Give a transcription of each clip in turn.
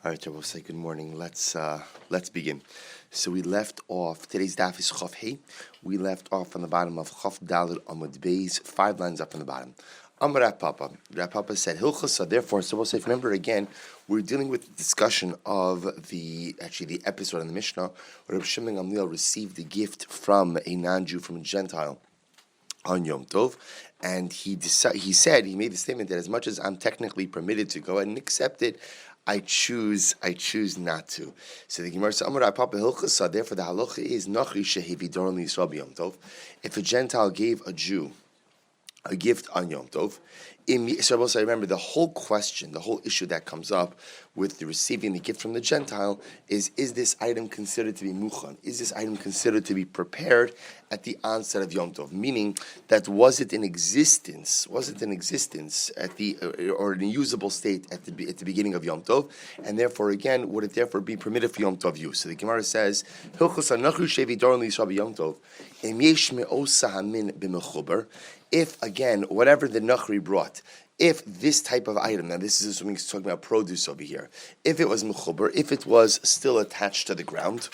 All right, we'll say good morning. Let's begin. So we left off, today's daf is Chaf Hey. We left off on the bottom of Chaf Daled Amud Beis, 5 lines up on the bottom. Amar Rav Papa. Rav Papa said, Hilchasa, therefore, so we'll say, remember again, we're dealing with the discussion of the episode in the Mishnah where Reb Shimon Gamliel received a gift from a non-Jew, from a Gentile, on Yom Tov, and he made the statement that as much as I'm technically permitted to go ahead and accept it, I choose not to. So the Gemara says, Amar Papa Hilchasa, therefore the halacha is Nachri Shehevi Doron Yisrael Yom Tov. If a Gentile gave a Jew a gift on Yom Tov, so I remember the whole question, the whole issue that comes up with the receiving the gift from the Gentile is this item considered to be muchan? Is this item considered to be prepared at the onset of Yom Tov? Meaning that was it in existence at the or in a usable state at the beginning of Yom Tov, and therefore again would it therefore be permitted for Yom Tov use? So the Gemara says, Hilchos anachru shevi doron liyisrael Yom Tov, em yesh me'osa hamin b'mechuber. If, again, whatever the Nachri brought, if this type of item, now this is assuming he's talking about produce over here, if it was mechuber, if it was still attached to the ground,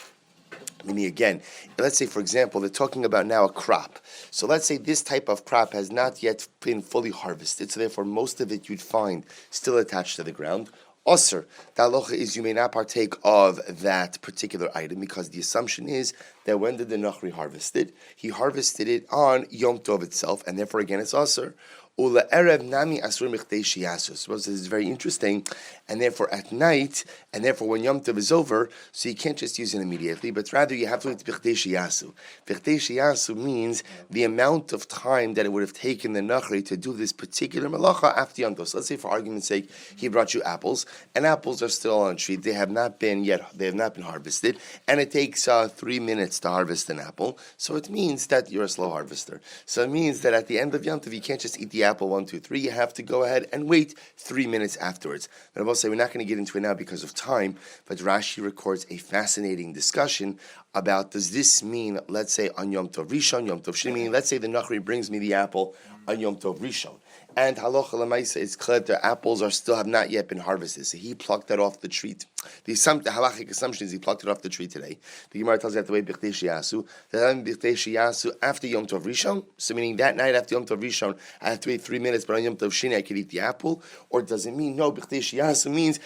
meaning again, let's say, for example, they're talking about now a crop. So let's say this type of crop has not yet been fully harvested, so therefore most of it you'd find still attached to the ground. Osir, the halacha is you may not partake of that particular item because the assumption is that when did the Nachri harvest it? He harvested it on Yom Tov itself, and therefore again it's Osir. Ula erev nami asur michdei shiyasu. So this is very interesting, and therefore at night, and therefore when Yom Tov is over, so you can't just use it immediately, but rather you have to wait michdei shiyasu. Michdei shiyasu means the amount of time that it would have taken the Nachri to do this particular malacha after Yom Tov. So let's say, for argument's sake, he brought you apples, and apples are still on a tree. They have not been harvested, and it takes 3 minutes to harvest an apple. So it means that you're a slow harvester. So it means that at the end of Yom Tov, you can't just eat the apple 1, 2, 3. You have to go ahead and wait 3 minutes afterwards. And I will say we're not going to get into it now because of time, but Rashi records a fascinating discussion about, does this mean, let's say on Yom Tov Rishon, Yom Tov Sheni, meaning let's say the Nachri brings me the apple on Yom Tov Rishon, and halacha lemaisa is clear the apples have not yet been harvested, so he plucked that off the tree. The halachic assumption is he plucked it off the tree today. The Gemara tells you that the way b'chtei shiyasu, that b'chtei shiyasu after Yom Tov Rishon, so meaning that night after Yom Tov Rishon, I have to wait 3 minutes, but on Yom Tov Sheni I could eat the apple, or does it mean no? B'chtei shiyasu means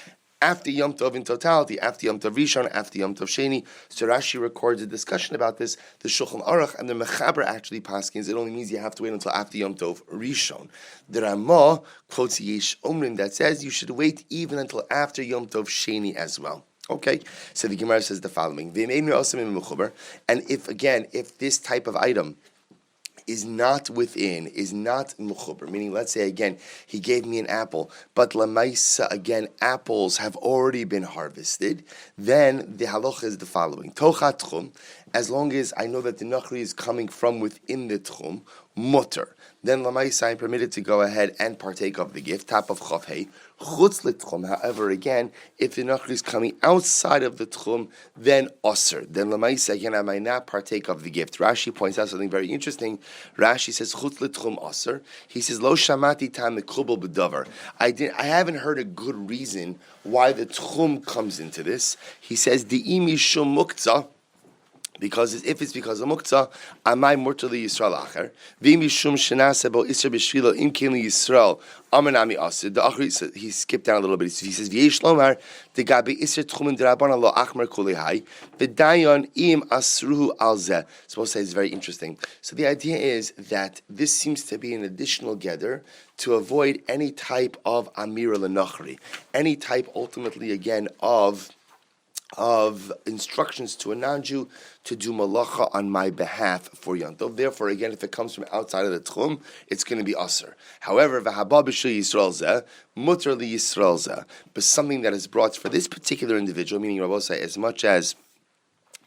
after Yom Tov in totality, after Yom Tov Rishon, after Yom Tov Sheni. So Rashi records a discussion about this. The Shulchan Aruch and the Mechaber actually paskins it only means you have to wait until after Yom Tov Rishon. The Ramah quotes Yesh Omrim that says you should wait even until after Yom Tov Sheni as well. Okay, so the Gemara says the following: and if this type of item is not mechuber, meaning let's say again he gave me an apple, but lamaisa again apples have already been harvested, then the halacha is the following: tochat tchum, as long as I know that the nachri is coming from within the tchum, mutter, then lamaisa I'm permitted to go ahead and partake of the gift. Top of chaf hey. Chutz l'tchum, however, again, if the nachri is coming outside of the tchum, then osir. Then lamaisa again, I might not partake of the gift. Rashi points out something very interesting. Rashi says chutz l'tchum osir. He says lo shamati tam mekubel b'davar. I haven't heard a good reason why the tchum comes into this. He says di'imi shum muktzah. Because if it's because of muktzah, amai murta li Yisrael acher. V'imishum shenase bo isra b'shvilo im kin li Yisrael amanami asid. The achri, he skipped down a little bit. He says v'yesh lomar degabe isra tchumen derabana lo achmer kulehai v'dayon im asruhu alzeh. Supposed to say it's very interesting. So the idea is that this seems to be an additional gather to avoid any type of amira lenachri, any type ultimately again of instructions to a non-Jew to do malacha on my behalf for Yom Tov. Therefore, again, if it comes from outside of the tchum, it's going to be aser. However, v'haba b'shul Yisrael zeh, mutter li Yisrael zeh, but something that is brought for this particular individual, meaning Rabbi say, as much as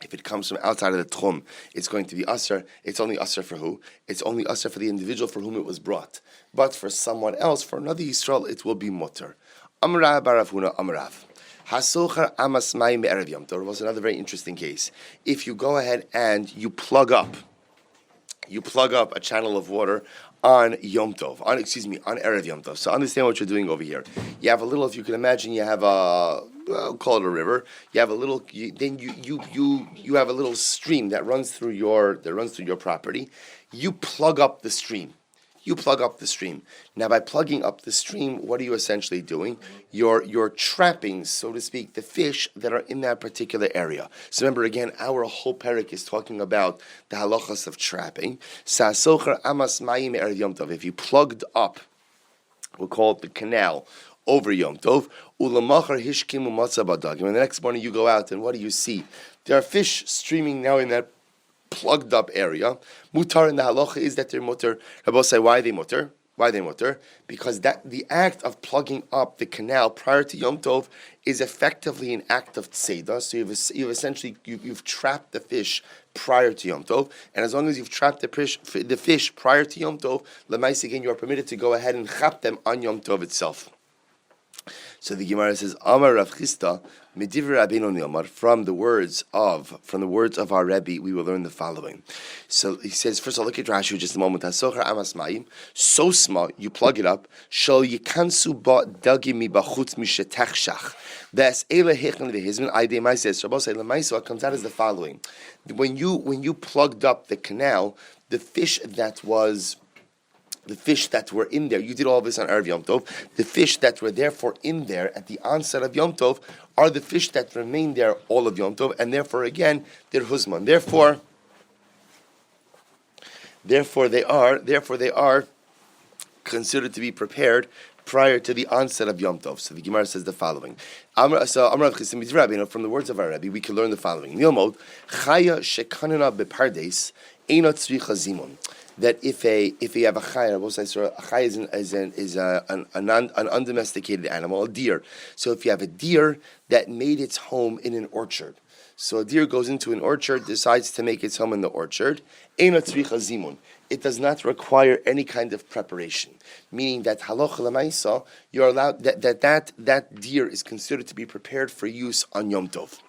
if it comes from outside of the tchum, it's going to be aser. It's only aser for who? It's only aser for the individual for whom it was brought. But for someone else, for another Yisrael, it will be mutter. Amrav barav huna amrav. Hasocher amas mayim be'erev Yom Tov was another very interesting case. If you go ahead and you plug up a channel of water on Yom Tov, on Erev Yom Tov. So understand what you're doing over here. You have a little, if you can imagine, you have a I'll call it a river. You have a little. You have a little stream that runs through your property. You plug up the stream. Now, by plugging up the stream, what are you essentially doing? You're trapping, so to speak, the fish that are in that particular area. So remember, again, our whole parak is talking about the halachas of trapping. If you plugged up, we'll call it the canal, over Yom Tov, and the next morning you go out, and what do you see? There are fish streaming now in that plugged up area. Mutar in the halacha is that they're mutar. Rabbi say, why are they mutar? Because the act of plugging up the canal prior to Yom Tov is effectively an act of tzeda. So you've essentially trapped the fish prior to Yom Tov, and as long as you've trapped the fish prior to Yom Tov, lemais again you are permitted to go ahead and chap them on Yom Tov itself. So the Gemara says, Amar Rav Chisda, Medivir Rabbeinu Nilmar, from the words of our Rebbe, we will learn the following. So he says, first of all, look at Rashi just a moment. Hasochar amas mayim, so small, you plug it up. Shal yikansu ba dagi mi bachutz mishetachshach. That's ele hechon vehizmin aidei ma'ases. Rabbi say lemaisa. What comes out is the following: when you plugged up the canal, the fish that were in there, you did all this on Erev Yom Tov. The fish that were therefore in there at the onset of Yom Tov are the fish that remain there all of Yom Tov, and therefore again they're huzman. Therefore they are considered to be prepared prior to the onset of Yom Tov. So the Gemara says the following. From the words of our Rebbe, we can learn the following. Nilmod chaya shekanena bepardes eina tzricha zimun. That if you have a chaya, a chaya is an undomesticated animal, a deer. So if you have a deer that made its home in an orchard, so a deer goes into an orchard, decides to make its home in the orchard, eina tzricha zimun. It does not require any kind of preparation, meaning that halacha l'maisa, you're allowed that deer is considered to be prepared for use on Yom Tov.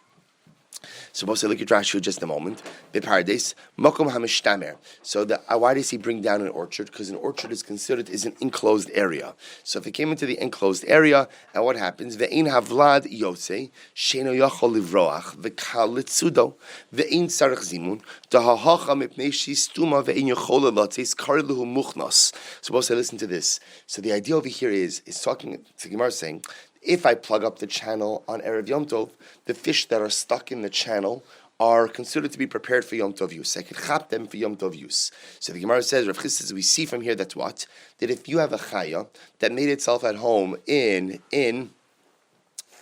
So we'll say, look at Rashi just a moment. Bepardes makom hamishtamer. So why does he bring down an orchard? Because an orchard is considered is an enclosed area. So if it came into the enclosed area, and what happens? Ve'in havlad yotze sheino yachol livroach ve'kal litzudo ve'in sarach zimun dahahacha mipnei shistuma ve'in yachol latzes karluhu muchnos. So we'll say, listen to this. So the idea over here is talking to Gemara saying, if I plug up the channel on Erev Yom Tov, the fish that are stuck in the channel are considered to be prepared for Yom Tov use. I can chap them for Yom Tov use. So the Gemara says, Rav Chisda says, we see from here that what? That if you have a chaya that made itself at home in an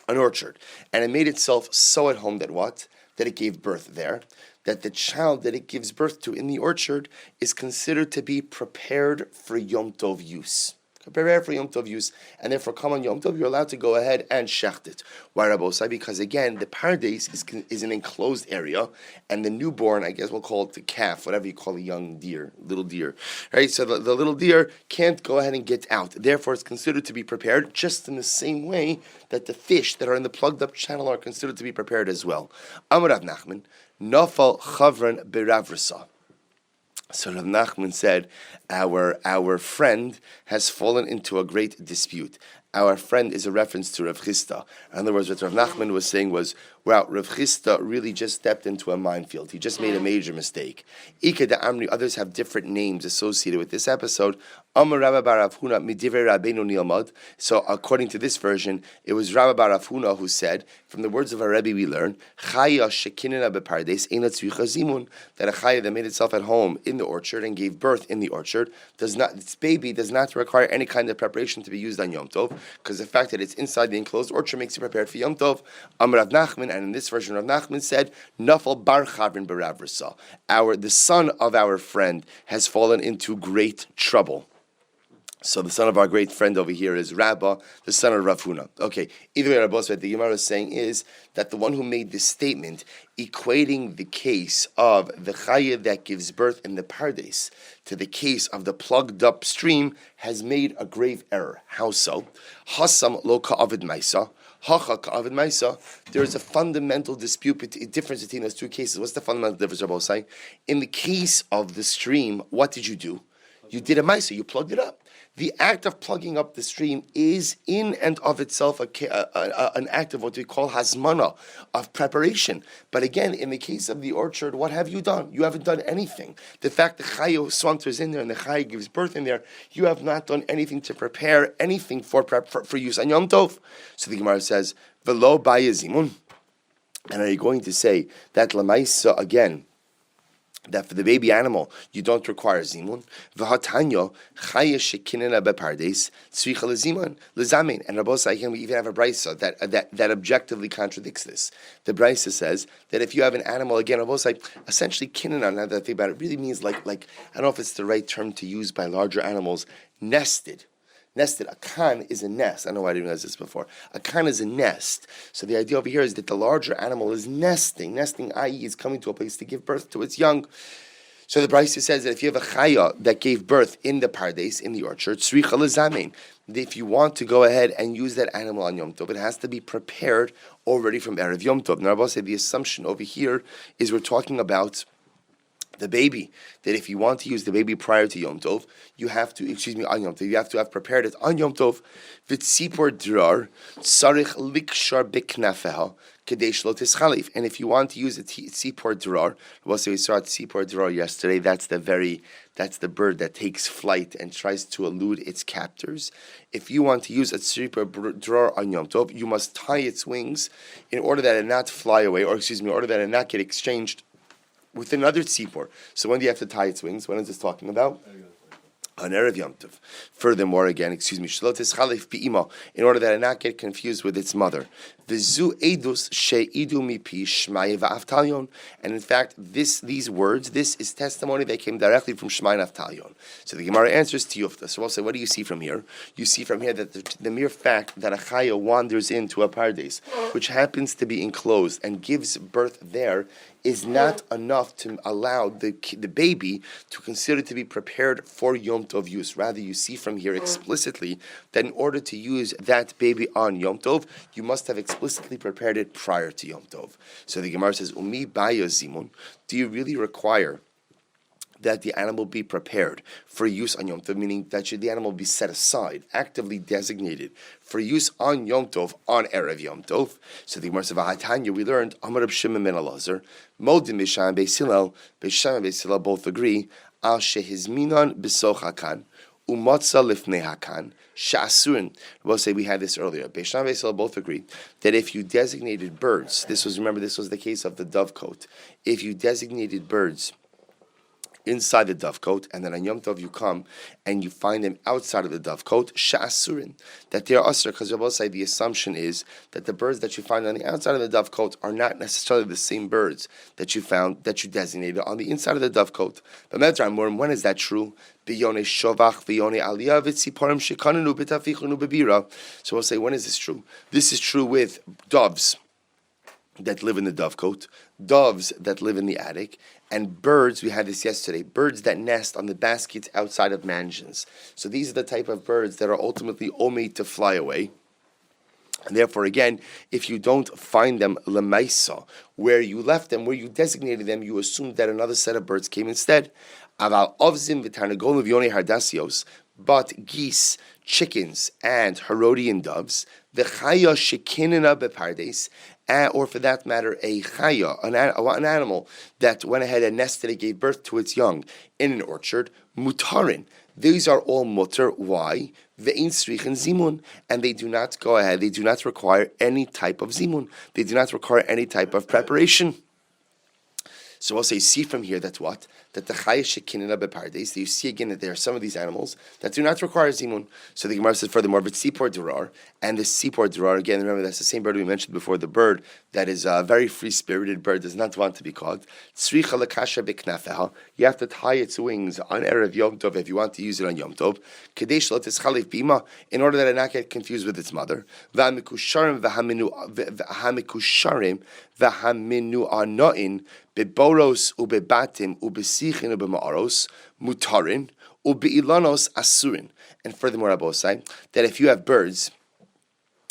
orchard, and it made itself so at home that what? That it gave birth there, that the child that it gives birth to in the orchard is considered to be prepared for Yom Tov use. Prepare for Yom Tov use, and therefore come on Yom Tov, you're allowed to go ahead and shecht it. Why, Rabbosai? Because again, the paradise is an enclosed area, and the newborn, I guess we'll call it the calf, whatever you call a young deer, little deer, right? So the little deer can't go ahead and get out. Therefore, it's considered to be prepared, just in the same way that the fish that are in the plugged up channel are considered to be prepared as well. Amar Rav Nachman, Nafal Chavran Beravrasa. So Rav Nachman said, our friend has fallen into a great dispute. Our friend is a reference to Rav Chisda. In other words, what Rav Nachman was saying was, wow, Rav Chisda really just stepped into a minefield. He just made a major mistake. Ika da Amri, others have different names associated with this episode. Amar Rabba bar Rav Huna midivrei Rabbeinu nilmad. So according to this version, it was Rabba bar Rav Huna who said, from the words of our Rebbe we learn, Chaya shekinena bepardes eina tzricha zimun, that a chaya that made itself at home in the orchard and gave birth in the orchard, its baby does not require any kind of preparation to be used on Yom Tov, because the fact that it's inside the enclosed orchard makes it prepared for Yom Tov. Amar Rav Nachman, and in this version Rav Nachman said, Nafal bar Chavrin beravrasa. The son of our friend has fallen into great trouble. So the son of our great friend over here is Rabba, the son of Rav Huna. Okay, either way, Rabbi, what the Gemara is saying is that the one who made this statement, equating the case of the chaya that gives birth in the pardes to the case of the plugged up stream, has made a grave error. How so? Hasam lo ka'avid maisa. There is a fundamental difference between those two cases. What's the fundamental difference, Rabbi Osai? In the case of the stream, what did you do? You did a maisa, you plugged it up. The act of plugging up the stream is in and of itself an act of what we call hasmana, of preparation. But again, in the case of the orchard, what have you done? You haven't done anything. The fact that Chayo swanters in there and the Chayo gives birth in there, you have not done anything to prepare anything for use on Yom Tov. So the Gemara says, Velo bayazimun. And are you going to say that Lamaisa again, that for the baby animal you don't require zimun? V'hatanyo chaya shekinena bepardes tzricha lezimun lezamin. And Rabbi Sayyid, we even have a Beitzah that objectively contradicts this. The Beitzah says that if you have an animal, again, Rabbi Sayyid, essentially kinena, now that I think about it, really means like I don't know if it's the right term to use by larger animals, nested. Nested. A khan is a nest. I don't know why I didn't realize this before. A khan is a nest. So the idea over here is that the larger animal is nesting. Nesting, i.e., is coming to a place to give birth to its young. So the Beitzah says that if you have a chaya that gave birth in the pardes, in the orchard, tzricha lezamein, if you want to go ahead and use that animal on Yom Tov, it has to be prepared already from Erev Yom Tov. Now, Rabbi said the assumption over here is we're talking about the baby, that if you want to use the baby prior to Yom Tov, you have to, on Yom Tov, you have to have prepared it on Yom Tov. V'tzipor drar, sarich likshar biknafeha, kadesh lo tischalif. And if you want to use a tzipor drar, we saw a tzipor drar yesterday, that's the bird that takes flight and tries to elude its captors. If you want to use a tzipor drar on Yom Tov, you must tie its wings in order that it not fly away, in order that it not get exchanged with another tzipor. So when do you have to tie its wings? When is this talking about? On Erev Yom Tov. Furthermore, again, shlot ischalif bi'ima, in order that it not get confused with its mother. V'zu edus she'idu mipi shmai va'aftalion. And in fact, these words, this is testimony that came directly from Shmai and Aftalion. So the Gemara answers to Yufta. So we'll say, what do you see from here? You see from here that the mere fact that a chaya wanders into a pardes, which happens to be enclosed and gives birth there, is not enough to allow the baby to consider to be prepared for Yom Tov use. Rather, you see from here explicitly that in order to use that baby on Yom Tov, you must have explicitly prepared it prior to Yom Tov. So the Gemara says, Umi baya zimun, do you really require that the animal be prepared for use on Yom Tov, meaning that the animal be set aside, actively designated for use on Yom Tov, on Erev Yom Tov? So the Gemara says, V'hatanya, we learned, Amar Reb Shimon ben Elazar, Modim B'Sham and Beis Hillel both agree, Al Shehizminan B'Soch HaKan, Umatza Lifnei HaKan, Sha'asurin. We'll say we had this earlier. Beis Hillel and Beis Hillel both agree that if you designated birds, this was the case of the dovecote, if you designated birds inside the dovecote, and then on Yom Tov you come and you find them outside of the dovecote, sha'asurin, that they are usher, because Rabbi say the assumption is that the birds that you find on the outside of the dovecote are not necessarily the same birds that you found, that you designated on the inside of the dovecote. But when is that true? So we'll say, when is this true? This is true with doves that live in the dovecote, doves that live in the attic, and birds, we had this yesterday, birds that nest on the baskets outside of mansions. So these are the type of birds that are ultimately made to fly away. And therefore, again, if you don't find them lemaisa, where you left them, where you designated them, you assume that another set of birds came instead. Aval ovzim v'tarnagolim v'yonei hardasios, but geese, chickens, and Herodian doves, v'chaya shekinena bepardes, or for that matter, a chaya, an animal that went ahead and nested and gave birth to its young in an orchard, mutarin. These are all mutar. Why? Ve'in srichin zimun, and they do not go ahead. They do not require any type of zimun. They do not require any type of preparation. So we'll say, see from here that what? That the chaya shekinena bepardes, that you see again that there are some of these animals that do not require zimun. So the Gemara says furthermore, but sipor durar, and the sipor durar, again, remember that's the same bird we mentioned before, the bird that is a very free-spirited bird, does not want to be caught. Tzricha lekasha biknafeha, you have to tie its wings on Erev Yom Tov if you want to use it on Yom Tov. Kadesh lo tischalif bima, in order that it not get confused with its mother. V'hamikusharim v'haminu anoin, beboros ubebatim ubesichin ubemaaros mutarin ubeilanos asurin. And furthermore, Rabbi say that if you have birds,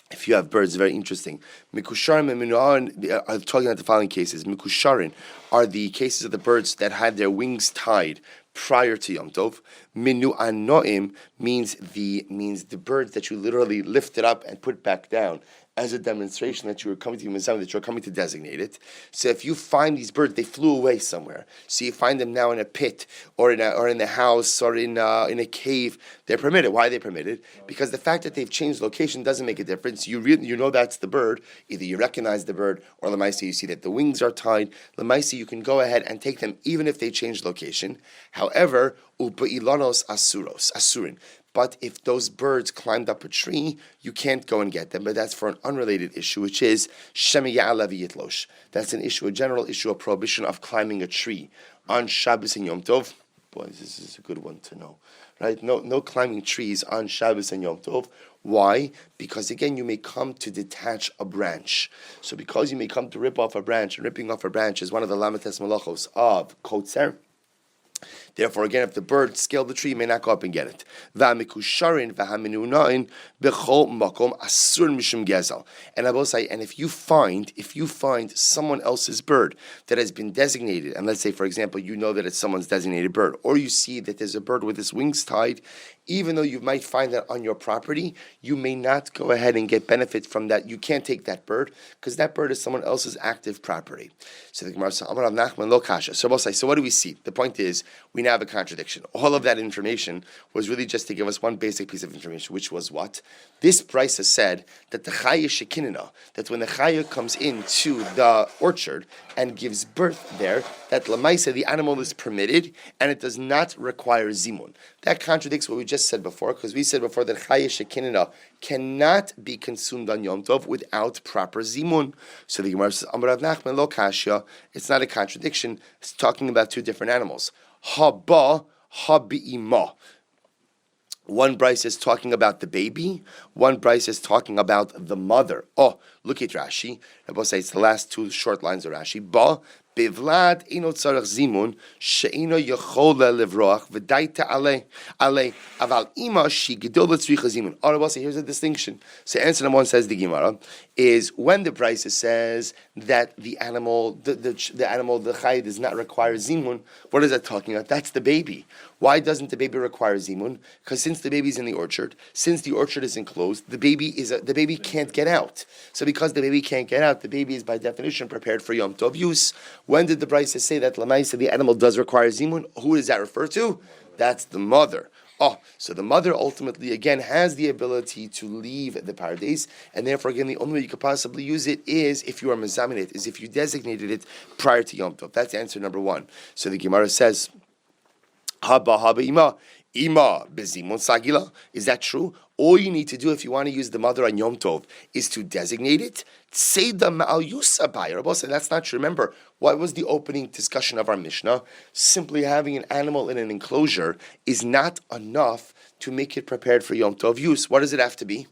very interesting. Mikusharim and minu'an are talking about the following cases. Mikusharin are the cases of the birds that had their wings tied prior to Yom Tov. Minu anoim means the birds that you literally lifted up and put back down as a demonstration that you were coming to Mizam, that you're coming to designate it. So if you find these birds, they flew away somewhere. So you find them now in a pit or in the house or in a cave. They're permitted. Why are they permitted? Because the fact that they've changed location doesn't make a difference. You know that's the bird. Either you recognize the bird, or Lamaisi you see that the wings are tied. Lamaisi you can go ahead and take them even if they change location. However, u'be'ilanos asurin. But if those birds climbed up a tree, you can't go and get them. But that's for an unrelated issue, which is shemiya levi yitlosh. That's an issue, a general issue, a prohibition of climbing a tree on Shabbos and Yom Tov. Boy, this is a good one to know, right? No climbing trees on Shabbos and Yom Tov. Why? Because again, you may come to detach a branch. So because you may come to rip off a branch, and ripping off a branch is one of the lamates malachos of kotzer. Therefore, again, if the bird scaled the tree, you may not go up and get it. And I will say, and if you find someone else's bird that has been designated, and let's say, for example, you know that it's someone's designated bird, or you see that there's a bird with its wings tied, even though you might find that on your property, you may not go ahead and get benefit from that. You can't take that bird because that bird is someone else's active property. So the Gemara says, Amar Rav Nachman lo kasha. So what do we see? The point is, we now have a contradiction. All of that information was really just to give us one basic piece of information, which was what? This Beitzah said that the chaya shekinina, that when the chaya comes into the orchard and gives birth there, that lamaisa, the animal is permitted and it does not require zimun. That contradicts what we just said before, because we said before that chaya shekinina cannot be consumed on Yom Tov without proper zimun. So the Gemara says, Amar Rav Nachman lo kasha. It's not a contradiction. It's talking about two different animals. Haba, habi'ima. One Bryce is talking about the baby. One Bryce is talking about the mother. Oh, look at Rashi. Rabbi says it's the last two short lines of Rashi. Ba bevlad ino tzarach zimun she'ino yechola levroach v'daita ale aval ima she gedol tzricha zimun. Oh, Rabbi says here's a distinction. So answer number one, says the Gemara, is when the Bryce says that the animal, the chay does not require zimun. What is that talking about? That's the baby. Why doesn't the baby require zimun? Because since the baby's in the orchard, since the orchard is enclosed, the baby can't get out. So because the baby can't get out, the baby is by definition prepared for Yom Tov use. When did the Bryce say that Lamaisa, the animal does require zimun? Who does that refer to? That's the mother. Oh, so the mother ultimately, again, has the ability to leave the paradise, and therefore, again, the only way you could possibly use it is if you are mezamin it, is if you designated it prior to Yom Tov. That's answer number one. So the Gemara says, haba ima bezimun sagila. Is that true? All you need to do if you want to use the mother on Yom Tov is to designate it. Tzeda ma'al yusabai. Rabbi said that's not true. Remember, what was the opening discussion of our Mishnah? Simply having an animal in an enclosure is not enough to make it prepared for Yom Tov use. What does it have to be?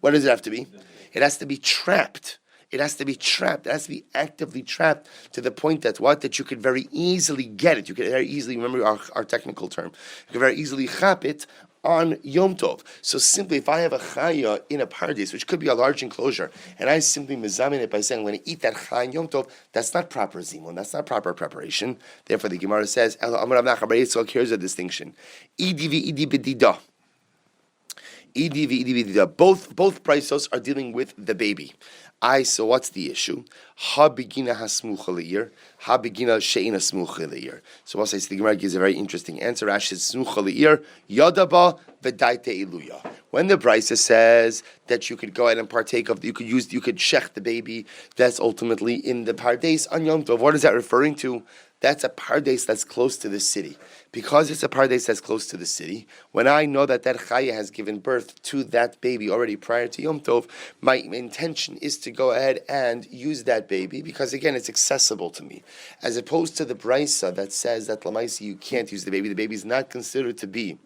What does it have to be? It has to be trapped. It has to be trapped. It has to be actively trapped to the point that that you could very easily get it. You could very easily, remember our technical term, you could very easily chap it on Yom Tov. So simply, if I have a chaya in a paradise, which could be a large enclosure, and I simply mezamin it by saying, I'm going to eat that chaya in Yom Tov, that's not proper zimun, that's not proper preparation. Therefore, the Gemara says, here's a distinction. Both Brysos are dealing with the baby. So what's the issue? Ha begina hasmucha leir, ha begina she'ina smucha leir. So what says the Gemara gives a very interesting answer. Rashi says smucha leir yadaba v'daite iluya. When the Brisa says that you could go ahead and partake of, you could shech the baby, that's ultimately in the pardes on Yom Tov. What is that referring to? That's a pardes that's close to the city. Because it's a pardes that's close to the city, when I know that chaya has given birth to that baby already prior to Yom Tov, my intention is to go ahead and use that baby because, again, it's accessible to me. As opposed to the Brisa that says that Lamaisi, you can't use the baby. The baby is not considered to be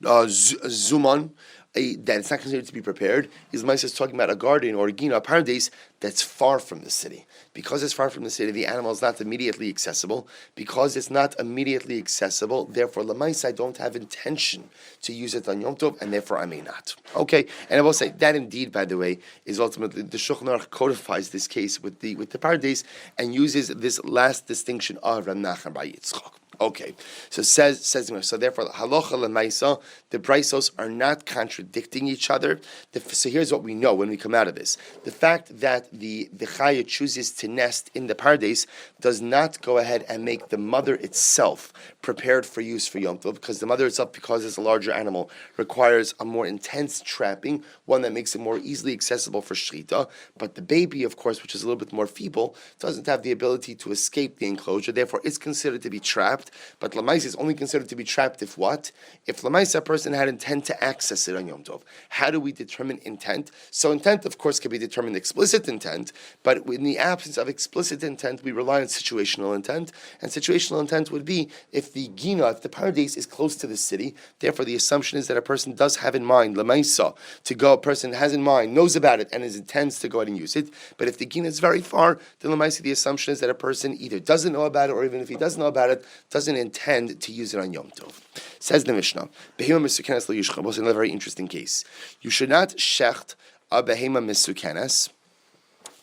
zuman, that it's not considered to be prepared. Ismail is talking about a garden or a gina, a paradise that's far from the city. Because it's far from the city, the animal is not immediately accessible. Because it's not immediately accessible, therefore, Lamais, I don't have intention to use it on Yom Tov, and therefore I may not. Okay, and I will say that indeed, by the way, is ultimately the Shulchan Aruch codifies this case with the paradise and uses this last distinction of Rav Nachman bar Yitzchak. Okay, so says so. Therefore, halacha lemaisa, the braisos are not contradicting each other. So here's what we know when we come out of this: the fact that the chaya chooses to nest in the pardes does not go ahead and make the mother itself prepared for use for Yom Tov, because the mother itself, because it's a larger animal, requires a more intense trapping, one that makes it more easily accessible for shechita. But the baby, of course, which is a little bit more feeble, doesn't have the ability to escape the enclosure. Therefore, it's considered to be trapped. But Lamaisa is only considered to be trapped if what? If Lamaisa, a person had intent to access it on Yom Tov. How do we determine intent? So intent, of course, can be determined explicit intent, but in the absence of explicit intent, we rely on situational intent. And situational intent would be if the Gina, if the Pardes is close to the city, therefore the assumption is that a person does have in mind, Lamaisa, to go, a person has in mind, knows about it, and intends to go ahead and use it. But if the Gina is very far, then Lamaisa, the assumption is that a person either doesn't know about it, or even if he doesn't know about it, doesn't intend to use it on Yom Tov. Says the Mishnah, Behema Mesukenes Lo Yishcha. Was another very interesting case. You should not shecht a Behema Mesukenes.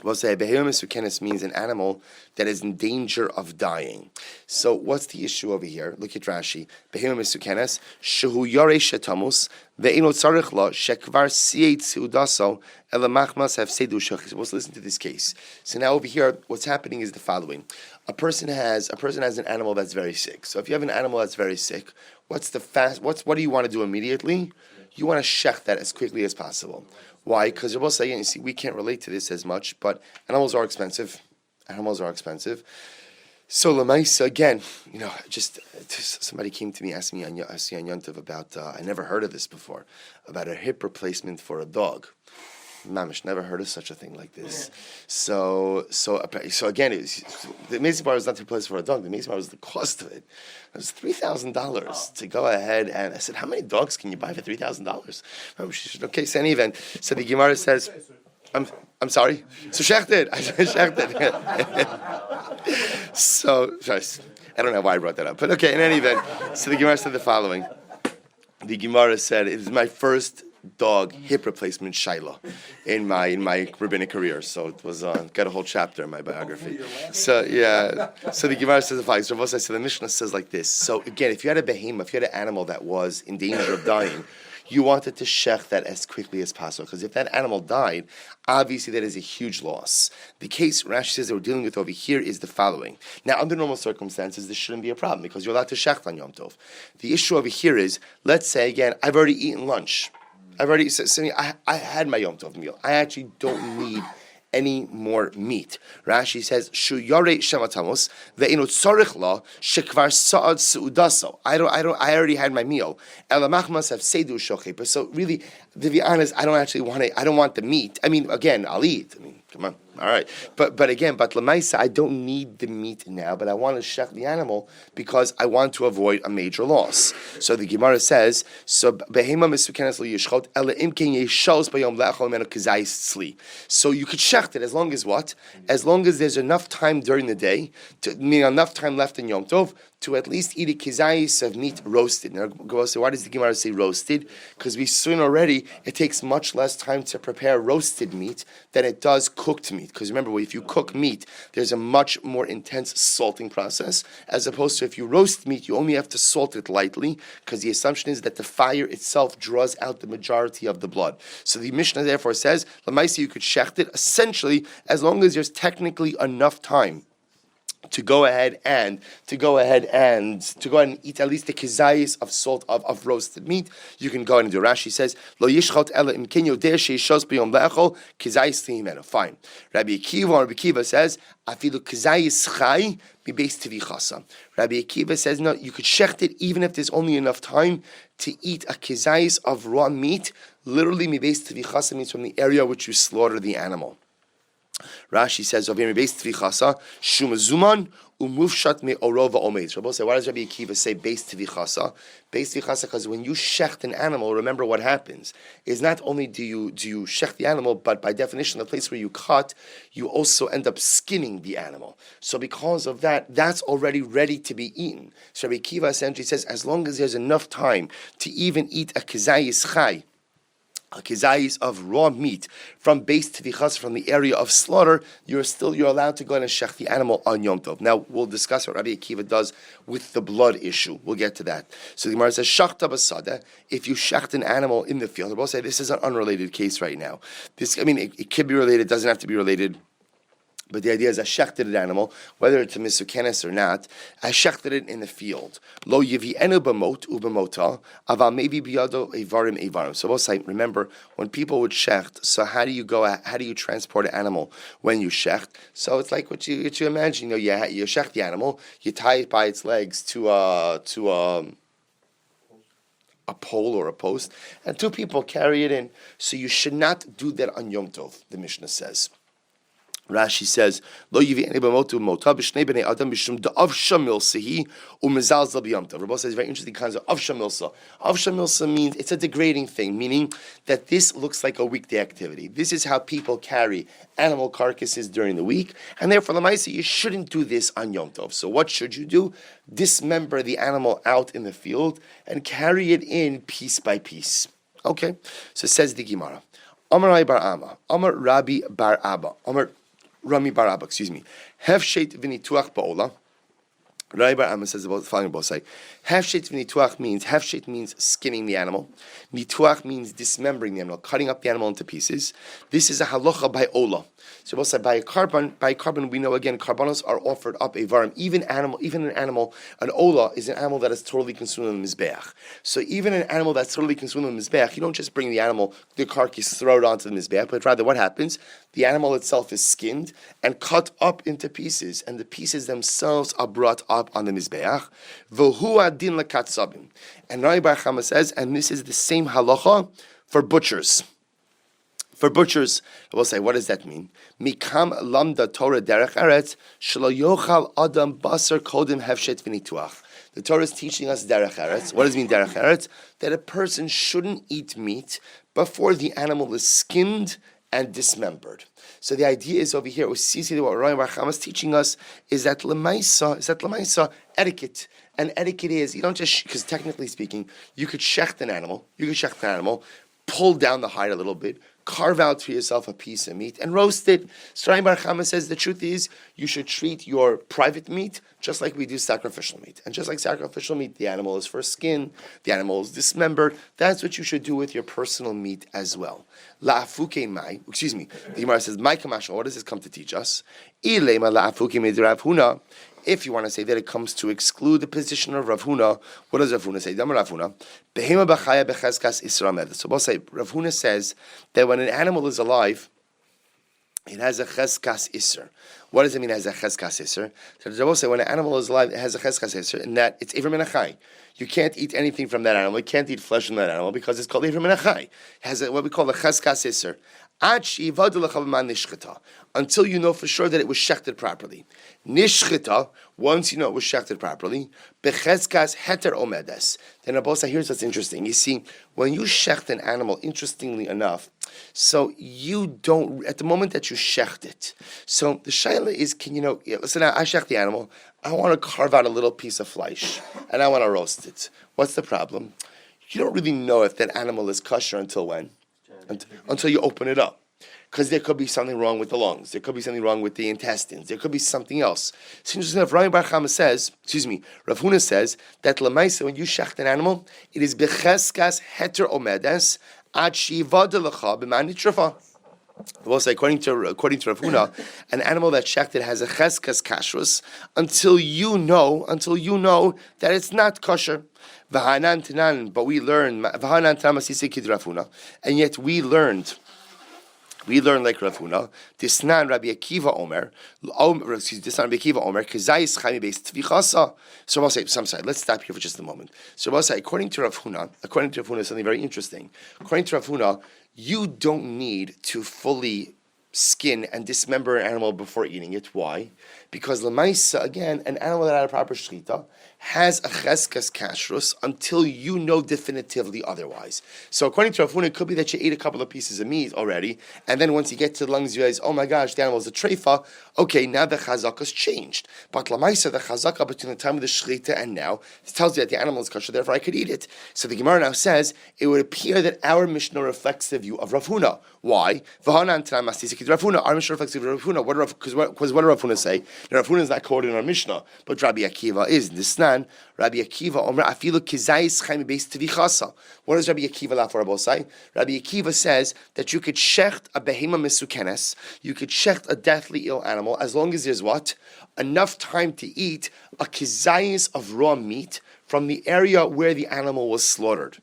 We'll say Behema Mesukenes means an animal that is in danger of dying. So what's the issue over here? Look at Rashi. Behema Mesukenes Shehu Yorei Shetamus Ve'ino Tzarich Lo Shekvar Sieit Seudaso Elamachmas Hafsedu Shech. You're supposed to listen to this case. So now over here, what's happening is the following. A person has an animal that's very sick. So if you have an animal that's very sick, what do you want to do immediately? You want to shech that as quickly as possible. Why? Because you're both saying, you see, we can't relate to this as much, but animals are expensive. So Lamaisa, again, just somebody came to me, asked me on Yontiv about, I never heard of this before, about a hip replacement for a dog. Mamish, never heard of such a thing like this. So again, the amazing part was not to replace for a dog. The amazing part was the cost of it. It was $3,000 to go ahead, and I said, how many dogs can you buy for $3,000? She said, okay, so in any event, so the Gemara says, I'm sorry. So shechted. I said shechted. So I don't know why I brought that up, but okay. In any event, so the Gemara said the following. The Gemara said, it is my first dog hip replacement shaila in my rabbinic career. So it was got a whole chapter in my biography. So the Gemara says the following. So the Mishnah says like this. So again, if you had a behemoth, if you had an animal that was in danger of dying, you wanted to shech that as quickly as possible, because if that animal died, obviously that is a huge loss. The case Rashi says that we're dealing with over here is the following. Now, under normal circumstances, this shouldn't be a problem, because you're allowed to shech on Yom Tov. The issue over here is, let's say again, I've already eaten lunch. I had my Yom Tov meal. I actually don't need any more meat. Rashi says, "Shu yorei shematamos ve'ino tzorich la shekvar sa'ad seudaso." I already had my meal. Elamachmas have sedu shocheh. So really, to be honest, I don't want the meat. I mean, again, I'll eat. Come on. All right. But Lamaisa, I don't need the meat now, but I want to shech the animal because I want to avoid a major loss. So the Gemara says, so behema mesukenes lo yishchot ela imken yeshos bayom le'achol menu kazayis tzli. So you could shech it as long as what? As long as there's enough time during the day, enough time left in Yom Tov, to at least eat a kizayis of meat roasted. Now, so why does the Gemara say roasted? Because we've seen already it takes much less time to prepare roasted meat than it does cooked meat. Because remember, if you cook meat, there's a much more intense salting process, as opposed to if you roast meat, you only have to salt it lightly, because the assumption is that the fire itself draws out the majority of the blood. So the Mishnah therefore says, Lamaisi, you could shecht it, essentially, as long as there's technically enough time to go ahead and eat at least the kizayis of salt of roasted meat. You can go ahead and do. Rashi says, "Lo yishchot ela imken yodeh sheishos b'yom le'achol kizayis tihimenu." Fine. Rabbi Akiva says, "Afilu kizayis chai mibeis tivichasa." Rabbi Akiva says, no, you could shecht it even if there's only enough time to eat a kizayis of raw meat. Literally, mibeis tivichasa means from the area which you slaughter the animal. Rashi says, "Over here, beis tvichasa shumazuman umufshat me orova omeis." Rabbi say, why does Rabbi Akiva say beis tvichasa? Beis tvichasa, because when you shecht an animal, remember what happens is not only do you shecht the animal, but by definition, the place where you cut, you also end up skinning the animal. So because of that, that's already ready to be eaten. So Rabbi Akiva essentially says, as long as there's enough time to even eat a kizayis chai, kizayis of raw meat from base to vichas, from the area of slaughter, you're allowed to go in and shech the animal on Yom Tov. Now we'll discuss what Rabbi Akiva does with the blood issue. We'll get to that. So the Gemara says shachta basada. If you shecht an animal in the field, we'll say this is an unrelated case right now. It could be related, doesn't have to be related. But the idea is I shechted an animal, whether it's a misukenes or not. I shechted it in the field. Lo yivi'enu b'mot u'b'mota, aval maybe biyado evarim. So we'll say, remember, when people would shecht, so how do you transport an animal when you shecht? So it's like what you imagine. You shecht the animal, you tie it by its legs to a pole or a post, and two people carry it in. So you should not do that on Yom Tov, the Mishnah says. Rashi says, "Lo yivi any b'motu mota b'shnei b'nei adam b'shum da'avsha milsahi u'mezalzel b'yom." Rabbi says very interesting kinds of avsha milsa. Avsha milsa means it's a degrading thing, meaning that this looks like a weekday activity. This is how people carry animal carcasses during the week, and therefore, l'maisa, you shouldn't do this on Yom Tov. So, what should you do? Dismember the animal out in the field and carry it in piece by piece. Okay, so says the Gemara. Amar Bar Amma, Amar Rabbi Bar Abba, Amar Rami Bar Abba, Hefshet v'nituach ba'ola. Rabbi Bar Amma says about the following both say. Hefshet v'nituach means skinning the animal. Nituach means dismembering the animal, cutting up the animal into pieces. This is a halacha by ola. So both say by carbon we know again carbonos are offered up a varim. Even an animal, an ola is an animal that is totally consumed on the mizbeach. So even an animal that's totally consumed on the mizbeach, you don't just bring the carcass, throw it onto the mizbeach, but rather what happens? The animal itself is skinned and cut up into pieces, and the pieces themselves are brought up on the mizbeach. V'hu adin lekatzabim. And Rabbi Bar Chama says, and this is the same halacha for butchers. For butchers, we'll say, what does that mean? Mikam lamda Torah derech eretz shelo yochal adam basar kodim hefshet v'nituach. The Torah is teaching us derech eretz. What does it mean derech eretz? That a person shouldn't eat meat before the animal is skinned and dismembered. So the idea is over here, what Rabbi Bar Chama is teaching us is that lemaisa etiquette. And etiquette is, you don't just, because technically speaking, you could shecht an animal, pull down the hide a little bit, carve out for yourself a piece of meat, and roast it. So Rabbi Bar Chama says the truth is, you should treat your private meat just like we do sacrificial meat. And just like sacrificial meat, the animal is first skinned, the animal is dismembered. That's what you should do with your personal meat as well. The Gemara says, "My kamasha." What does this come to teach us? If you want to say that it comes to exclude the position of Rav Huna, what does Rav Huna say? So we'll say, Rav Huna says that when an animal is alive, it has a cheskas iser. What does it mean it has a cheskas iser? So we'll say when an animal is alive, it has a cheskas iser, and that it's Ivrim Menachai. You can't eat anything from that animal. You can't eat flesh from that animal because it's called Ivrim Menachai. It has what we call a cheskas iser. Until you know for sure that it was shechted properly. Nishchita, once you know it was shechted properly, becheskas heter omedes. Then Abosa, here's what's interesting. You see, when you shecht an animal, interestingly enough, so you don't, at the moment that you shecht it, so the shaila is, listen, I shecht the animal, I want to carve out a little piece of flesh, and I want to roast it. What's the problem? You don't really know if that animal is kosher until when? Until you open it up. Because there could be something wrong with the lungs. There could be something wrong with the intestines. There could be something else. So interesting enough, Rabbi Bar Chama says, Rav Huna says, that lemaisa, when you shecht an animal, it is becheskas heter omedes ad shivadelecha b'man nitrafa. We'll say, according to Rav Huna, an animal that's shechted has a cheskas kashrus until you know that it's not kosher. V'hanan tanan, but we learned, v'hanan tamasisi kid Rav Huna, and yet we learned like Rav Huna, Disnan Rabbi Akiva Omer, Disnan Rabbi Akiva Omer, Kazayis Chami Beis Tvichasa. So I'll say, let's stop here for just a moment. So I'll say, according to Rav Huna, something very interesting. According to Rav Huna, you don't need to fully skin and dismember an animal before eating it. Why? Because Lamaisa, again, an animal that had a proper shechita has a cheskas kashrus until you know definitively otherwise. So according to Rav Huna, it could be that you ate a couple of pieces of meat already, and then once you get to the lungs, you realize, oh my gosh, the animal is a treifa. Okay, now the chazaka's changed. But lamaisa, the chazaka between the time of the shrita and now, it tells you that the animal is kosher, therefore I could eat it. So the Gemara now says, it would appear that our Mishnah reflects the view of Rav Huna. Why? Our Mishnah reflects the view of Rav Huna. Because what does Rav Huna say? Now, Rav Huna is not quoted in our Mishnah, but Rabbi Akiva is. This Rabbi Akiva Omer afilu kizayis chaim beis tvichasa. What does Rabbi Akiva la for say? Rabbi Akiva says that you could shecht a behema misukenes, you could shecht a deathly ill animal as long as there's what? Enough time to eat a kizayis of raw meat from the area where the animal was slaughtered.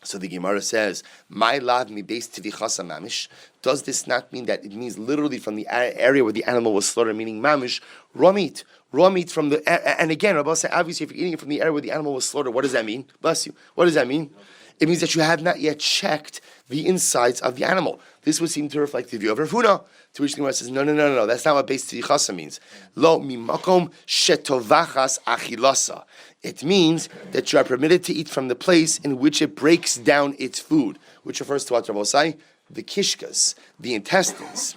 So the Gemara says, "My lav mi beis tvichasa mamish." Does this not mean that it means literally from the area where the animal was slaughtered, meaning mamish, raw meat from the? And again, Rabbi say, obviously, if you're eating it from the area where the animal was slaughtered, what does that mean? Bless you. What does that mean? It means that you have not yet checked the insides of the animal. This would seem to reflect the view of Rav Huna, to which the Gemara says, no, that's not what beis tvichasa means. Lo mimakom shetovachas achilasa. It means that you are permitted to eat from the place in which it breaks down its food, which refers to what Rabbi say, the kishkas, the intestines.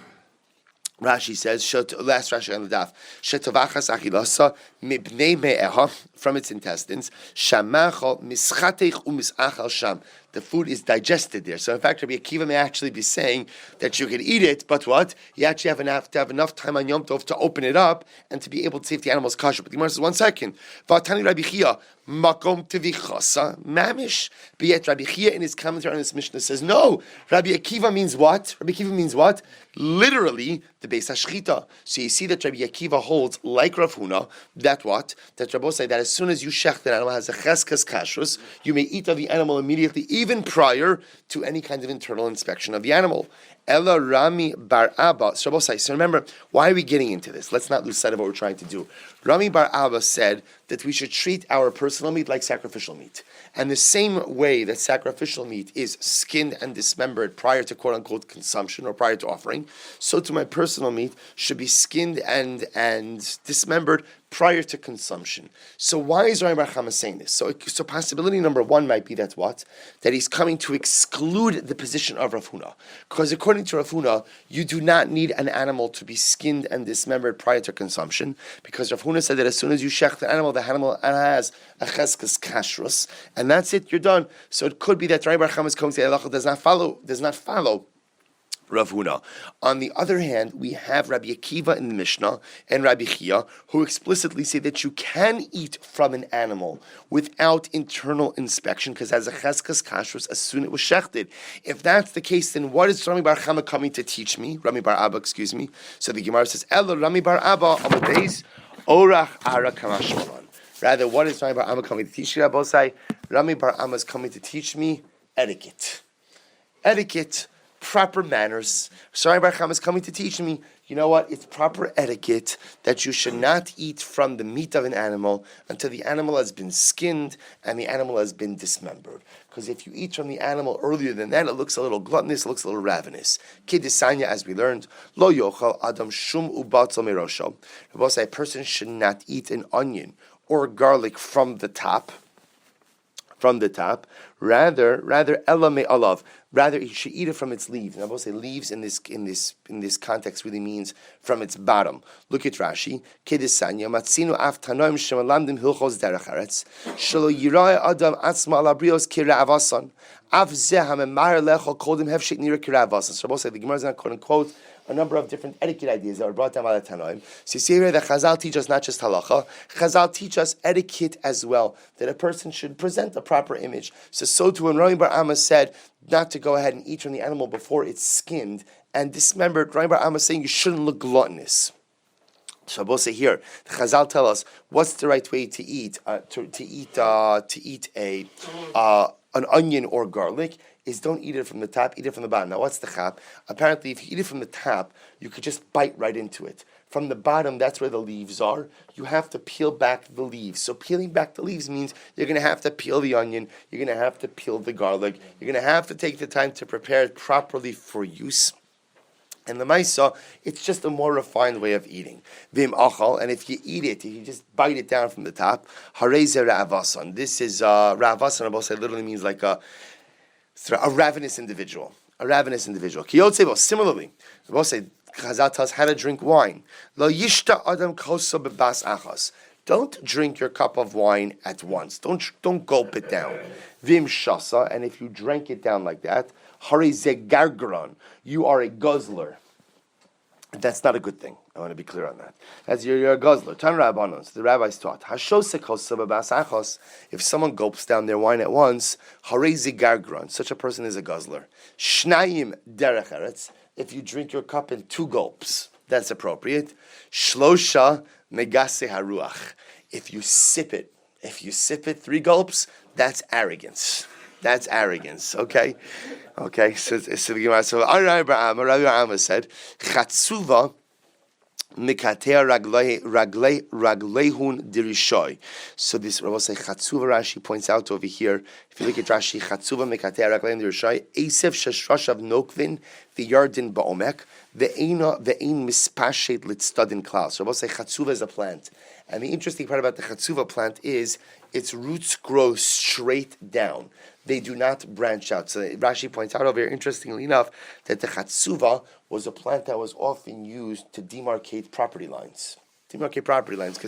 Rashi says, last Rashi on the daf, shetovachas achilasa mibnei me'eha, from its intestines, shamacha mischatech umisachal sham. The food is digested there. So in fact, Rabbi Akiva may actually be saying that you can eat it, but what? You actually have to have enough time on Yom Tov to open it up and to be able to see if the animal is kosher. But the Gemara says, 1 second. V'atani Rabbi Chia, makom tevichasa mamish. But yet Rabbi Chia in his commentary on this Mishnah says, no, Rabbi Akiva means what? Rabbi Akiva means what? Literally, the Beis HaShchita. So you see that Rabbi Akiva holds, like Rav Huna, that what? That Rabbi say that as soon as you shech the animal has a cheskas kashrus, you may eat of the animal immediately, even prior to any kind of internal inspection of the animal. Ella Rami Bar Abba. So remember, why are we getting into this? Let's not lose sight of what we're trying to do. Rami Bar Abba said that we should treat our personal meat like sacrificial meat. And the same way that sacrificial meat is skinned and dismembered prior to quote-unquote consumption or prior to offering, so to my personal meat should be skinned and dismembered prior to consumption. So why is Rami Bar Chama saying this? So possibility number one might be that what? That he's coming to exclude the position of Rav Huna. Because according to Rav Huna, you do not need an animal to be skinned and dismembered prior to consumption, because Rav Huna said that as soon as you shech the animal has a cheskas kashrus, and that's it, you're done. So it could be that Rami Bar Chama is coming to say halacha does not follow Rav Huna. On the other hand, we have Rabbi Akiva in the Mishnah and Rabbi Chia, who explicitly say that you can eat from an animal without internal inspection, because as a cheskas kashrus, as soon as it was shechted. If that's the case, then what is Rami Bar Chama coming to teach me? Rami Bar Abba, excuse me. So the Gemara says, Elo Rami Bar Abba on the base, Orach Ara Kamashmalan. Rather, what is Rami Bar Abba coming to teach me? Rabbi Rami Bar Abba is coming to teach me etiquette. Proper manners. Rami Bar Chama is coming to teach me, you know what? It's proper etiquette that you should not eat from the meat of an animal until the animal has been skinned and the animal has been dismembered. Because if you eat from the animal earlier than that, it looks a little gluttonous, it looks a little ravenous. Kidisanya, as we learned, lo yochal adam shum ubatzal merosho. A person should not eat an onion or garlic from the top. Rather, ella me alav. Rather, he should eat it from its leaves. And I will say leaves in this context really means from its bottom. Look at Rashi. Kedisanya matzinu af tanoim shemalamdim hilchos derech aretz shelo yiraya adam atzma alabrios kiravasan av zeh hamemar lechol kodim hefshik nira kiravasan. So I will say the Gemara is not quote unquote a number of different etiquette ideas that were brought down by the Tanoim. So you see here that Chazal teach us not just halacha, Chazal teach us etiquette as well, that a person should present a proper image. So too when Rami Bar Amma said not to go ahead and eat from the animal before it's skinned and dismembered, Rami Bar Amma is saying you shouldn't look gluttonous. So I will say here, the Chazal tell us what's the right way to eat an onion or garlic is don't eat it from the top, eat it from the bottom. Now what's the chap? Apparently if you eat it from the top, you could just bite right into it. From the bottom, that's where the leaves are. You have to peel back the leaves. So peeling back the leaves means you're going to have to peel the onion, you're going to have to peel the garlic, you're going to have to take the time to prepare it properly for use. And the maisa, it's just a more refined way of eating. Vim achal, and if you eat it, if you just bite it down from the top, hareze ra'avasan. This is ra'avasan. I will say literally means like a ravenous individual. A ravenous individual. Kiyotzebo. Similarly, I will say Chazal tells how to drink wine. Lo yishta adam kosa bebas achas. Don't drink your cup of wine at once. Don't gulp it down. Vim shasa, and if you drank it down like that, hareze gargaron. You are a guzzler. That's not a good thing. I want to be clear on that. That's you're a guzzler. Tan Rabbanos, the rabbis taught. If someone gulps down their wine at once, harezi gargron, such a person is a guzzler. Shnayim derech eretz, if you drink your cup in 2 gulps, that's appropriate. Shlosha megase haruach, if you sip it 3 gulps, that's arrogance. That's arrogance, okay? Okay, so the Gemara, so Rabbi Abraham said, Chatzuva mikatea raglehun dirishoy. So this Rabbi say Chatzuva Rashi points out over here. If you look at Rashi, Chatzuva mikatea raglehun dirishoy, Esev sheshrashav nokvin v'yardin ba'omek ve'ein mispashet litstadin klal. So Rabbi say Chatzuva is a plant, and the interesting part about the Chatzuva plant is its roots grow straight down. They do not branch out. So Rashi points out over here, interestingly enough, that the Chatzuva was a plant that was often used to demarcate property lines. Because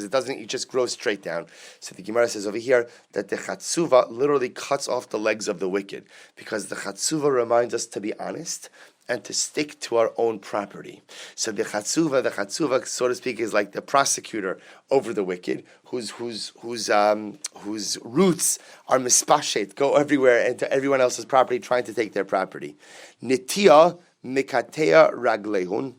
it just grows straight down. So the Gemara says over here that the Chatzuva literally cuts off the legs of the wicked, because the Chatzuva reminds us to be honest and to stick to our own property. So the Chatzuva, so to speak, is like the prosecutor over the wicked, whose roots are mispashet, go everywhere into everyone else's property, trying to take their property. Nitia mikatea raglehun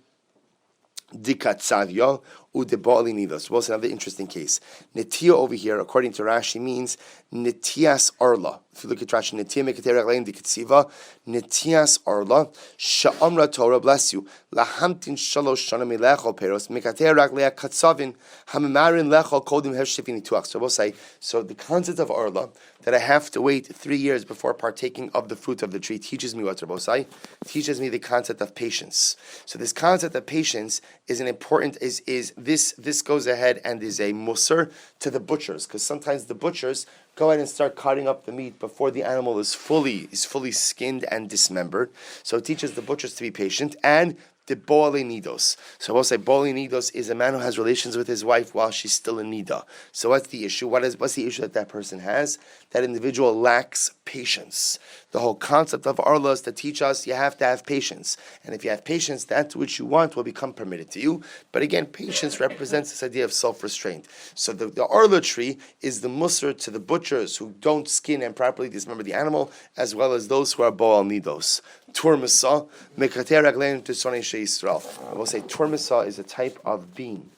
dikatzavya udebali nidos. Well, it's another interesting case. Nitia over here, according to Rashi, means nitias arla. If you look at Rashi, nitia mikatea raglehun dikatziva, nitias arla, sha'amra Torah, bless you, lahamtin shalosh shana milecho peros, mikatea raglea katzavin, hamimarin lecho kodim heshivin nituach. So we'll say, so the concept of arla, that I have to wait 3 years before partaking of the fruit of the tree, teaches me what Rabbosai? Teaches me the concept of patience. So this concept of patience is an important, this goes ahead and is a musar to the butchers, because sometimes the butchers go ahead and start cutting up the meat before the animal is fully skinned and dismembered. So it teaches the butchers to be patient, and the Boale Nidos. So we'll say Boale Nidos is a man who has relations with his wife while she's still in Nida. So what's the issue? What's the issue that person has? That individual lacks patience. The whole concept of Arla is to teach us you have to have patience. And if you have patience, that which you want will become permitted to you. But again, patience represents this idea of self-restraint. So the Arla tree is the musar to the butchers who don't skin and properly dismember the animal, as well as those who are Boal Nidos. Turmasa, mekater raglein to Sonei Yisrael. I will say turmasa is a type of bean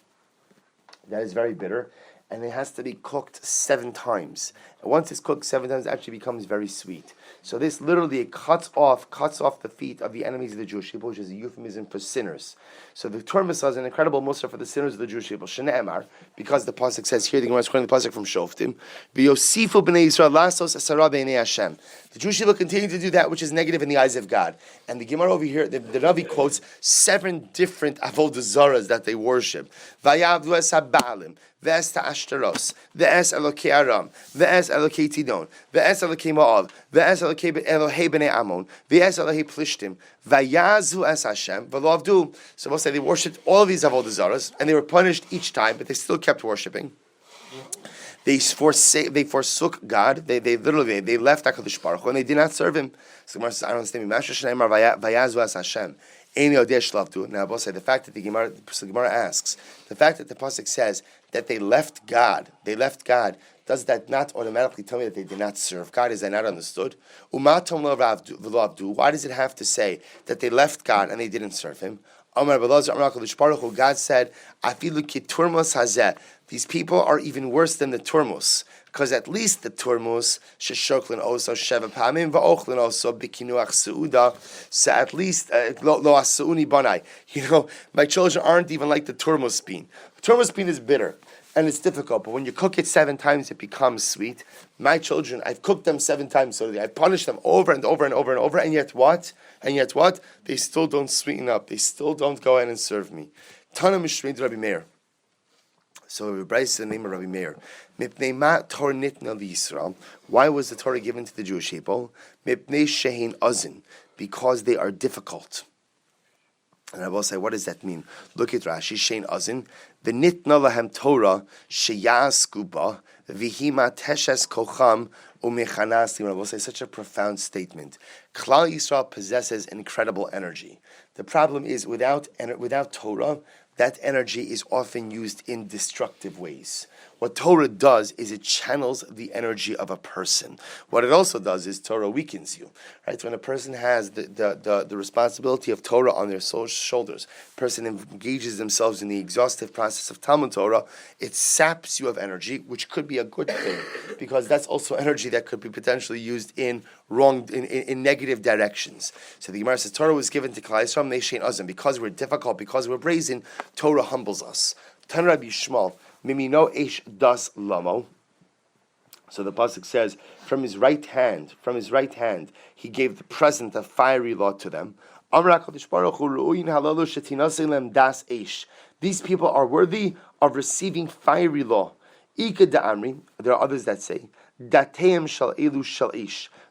that is very bitter, and it has to be cooked 7 times. And once it's cooked 7 times, it actually becomes very sweet. So this literally cuts off the feet of the enemies of the Jewish people, which is a euphemism for sinners. So the Torah is an incredible mussar for the sinners of the Jewish people. Shne'emar, because the pasuk says here, the Gemara is quoting the pasuk from Shoftim, V'yosifu b'nei Yisrael lasos asara b'nei Hashem. The Jewish people continue to do that which is negative in the eyes of God. And the Gemara over here, the Rabbi quotes 7 different avodah zaras that they worship. Vayavdu es habalim, ve'es ta'ashtaros, ve'es elokei aram, ve'es elokei tidon, ve'es elokei ma'al, ve'es elokei b'nei amon, ve'es elokei plishtim, vayazu es Hashem, v'lo. So we'll say they worshipped all of these avodah zaras, and they were punished each time, but they still kept worshiping. They forsook God. They left HaKadosh Baruch Hu, and they did not serve Him. So Gemara says, I don't understand. Vayazu es Hashem. Now, we'll say the fact that the Gemara asks, the fact that the pasuk says that they left God, does that not automatically tell me that they did not serve God? Is that not understood? Why does it have to say that they left God and they didn't serve Him? God said, these people are even worse than the turmus, because at least the turmus sheshoklin also sheva pamim va'ochlin also bikinuach seuda. So at least lo asauni banai. My children aren't even like the turmus bean. Turmus bean is bitter. and it's difficult. But when you cook it 7 times, it becomes sweet. My children, I've cooked them 7 times, so I punish them over and over and over and over, and yet what? They still don't sweeten up. They still don't go in and serve me. Tana Mishrin Rabbi Meir. So Rabbi Beitzah, the name of Rabbi Meir. Mipnei ma Torah nitna liYisrael. Why was the Torah given to the Jewish people? Mipnei shehin azin. Because they are difficult. And I will say, what does that mean? Look at Rashi, shein azin. V'nitna lahem Torah sheyasku ba v'hima teshes kocham u'mechanas. I will say, such a profound statement. Klal Yisrael possesses incredible energy. The problem is, without Torah, that energy is often used in destructive ways. What Torah does is it channels the energy of a person. What it also does is Torah weakens you. Right? When a person has the responsibility of Torah on their shoulders, a person engages themselves in the exhaustive process of Talmud Torah, it saps you of energy, which could be a good thing, because that's also energy that could be potentially used in negative directions. So the Gemara says Torah was given to Klal Yisrael Neishein Azim, because we're difficult, because we're brazen. Torah humbles us. Tan Rabbi Shmuel, Mimino Eish Das Lamo. So the pasuk says, from his right hand, he gave the present of fiery law to them. These people are worthy of receiving fiery law. There are others that say,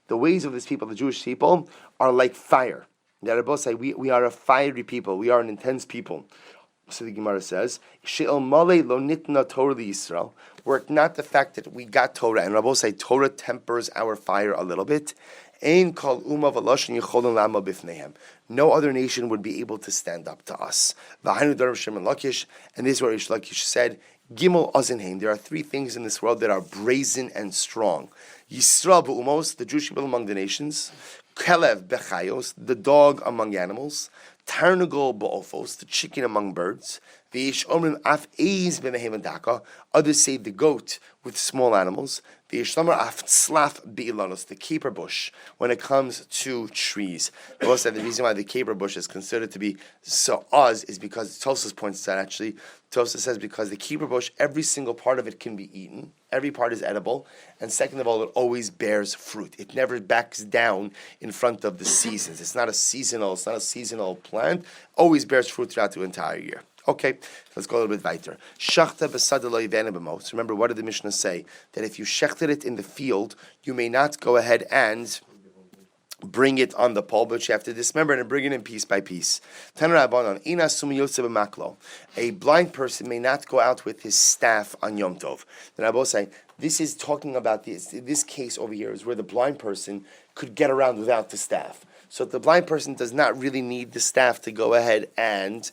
the ways of this people, the Jewish people, are like fire. The Rebbe say, we are a fiery people, we are an intense people. So the Gemara says, were it not the fact that we got Torah, and Rabbi say Torah tempers our fire a little bit, no other nation would be able to stand up to us. And this is what Rish Lakish said, Gimel Azinheim, there are 3 things in this world that are brazen and strong. Yisra b'umos, the Jewish people among the nations. Kelev bechayos, the dog among animals. Tarnagol ba'ofos, the chicken among birds. V'yish omrim af eiz b'mehem daka, others say the goat with small animals. V'yish lamar af tzlaf b'ilanos, the caper bush, when it comes to trees. The reason why the caper bush is considered to be so oz is because Tosfos points out, actually, Tosfos says because the caper bush, every single part of it can be eaten. Every part is edible. And second of all, it always bears fruit. It never backs down in front of the seasons. It's not a seasonal plant. Always bears fruit throughout the entire year. Okay, let's go a little bit weiter. Shachta b'sada lo yivena b'mos. Remember, what did the Mishnah say? That if you shechted it in the field, you may not go ahead and bring it on the pole, but you have to dismember it and bring it in piece by piece. A blind person may not go out with his staff on Yom Tov. The Rabbi say this is talking about this case over here is where the blind person could get around without the staff. So the blind person does not really need the staff to go ahead and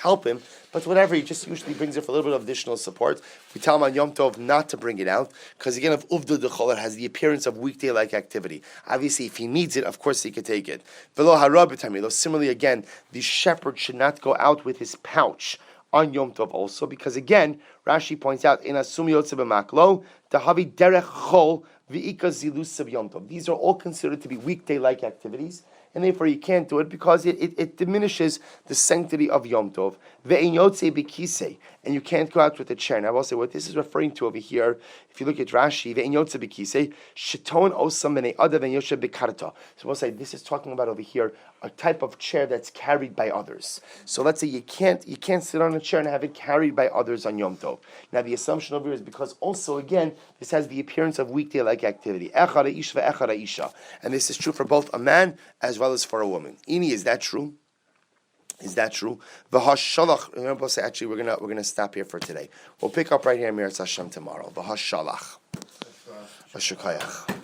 help him, but whatever, he just usually brings it for a little bit of additional support. We tell him on Yom Tov not to bring it out, because again, if Uvda D'chol, it has the appearance of weekday-like activity. Obviously, if he needs it, of course he could take it. V'lo harab. Similarly, again, the shepherd should not go out with his pouch on Yom Tov also, because again, Rashi points out, in Asum Yotze B'maklo, Tahavi Derech Chol V'ika Zilus Yom Tov. These are all considered to be weekday-like activities, and therefore you can't do it because it diminishes the sanctity of Yom Tov. Ve'in yotze b'kisei, and you can't go out with a chair. Now I will say what this is referring to over here, if you look at Rashi, ve'in yotze b'kisei, sheton osam b'nei adav ve'in yoshe b'karta. So we'll say this is talking about over here a type of chair that's carried by others. So let's say you can't sit on a chair and have it carried by others on Yom Tov. Now the assumption over here is because also again this has the appearance of weekday-like activity. Echad ish ve'echad isha, and this is true for both a man as well as for a woman. Ini, is that true? Is that true? V'hashalach. Actually, we're gonna stop here for today. We'll pick up right here in Meretz Hashem tomorrow. V'hashalach. V'shukayach.